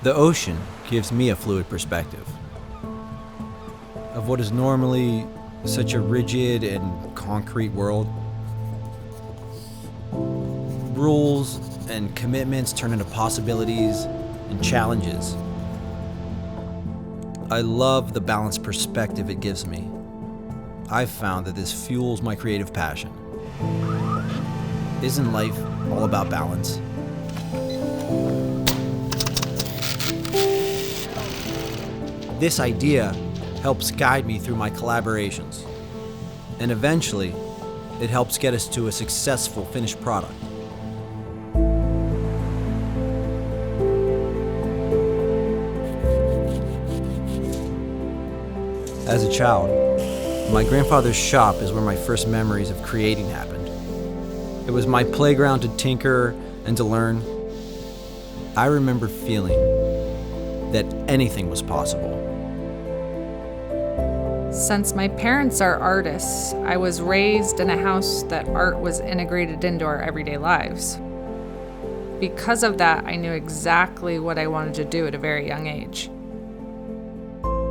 The ocean gives me a fluid perspective of what is normally such a rigid and concrete world. Rules and commitments turn into possibilities and challenges. I love the balanced perspective it gives me. I've found that this fuels my creative passion. Isn't life all about balance? This idea helps guide me through my collaborations, and eventually, it helps get us to a successful finished product. As a child, my grandfather's shop is where my first memories of creating happened. It was my playground to tinker and to learn. I remember feeling that anything was possible. Since my parents are artists, I was raised in a house that art was integrated into our everyday lives. Because of that, I knew exactly what I wanted to do at a very young age.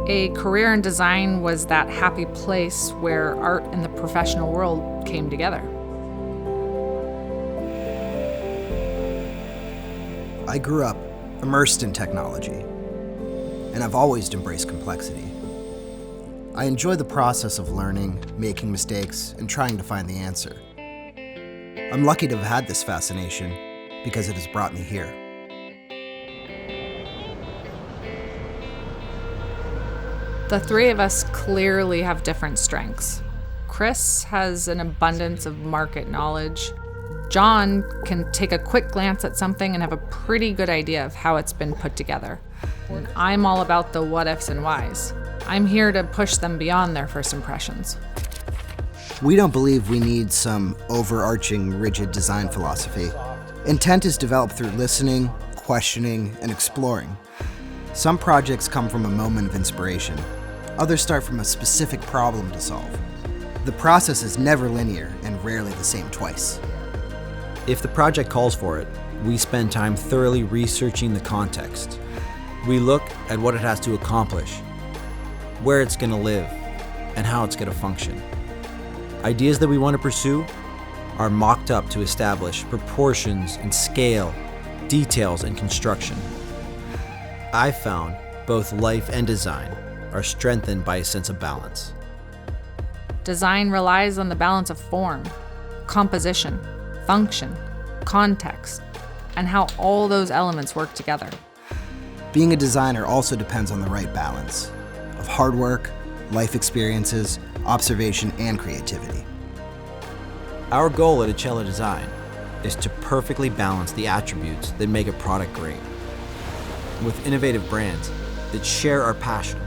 A career in design was that happy place where art and the professional world came together. I grew up immersed in technology, and I've always embraced complexity. I enjoy the process of learning, making mistakes, and trying to find the answer. I'm lucky to have had this fascination because it has brought me here. The three of us clearly have different strengths. Chris has an abundance of market knowledge. Jon can take a quick glance at something and have a pretty good idea of how it's been put together. And I'm all about the what ifs and whys. I'm here to push them beyond their first impressions. We don't believe we need some overarching, rigid design philosophy. Intent is developed through listening, questioning, and exploring. Some projects come from a moment of inspiration. Others start from a specific problem to solve. The process is never linear and rarely the same twice. If the project calls for it, we spend time thoroughly researching the context. We look at what it has to accomplish, where it's going to live, and how it's going to function. Ideas that we want to pursue are mocked up to establish proportions and scale, details and construction. I've found both life and design are strengthened by a sense of balance. Design relies on the balance of form, composition, function, context, and how all those elements work together. Being a designer also depends on the right balance of hard work, life experiences, observation, and creativity. Our goal at Achella Design is to perfectly balance the attributes that make a product great, with innovative brands that share our passion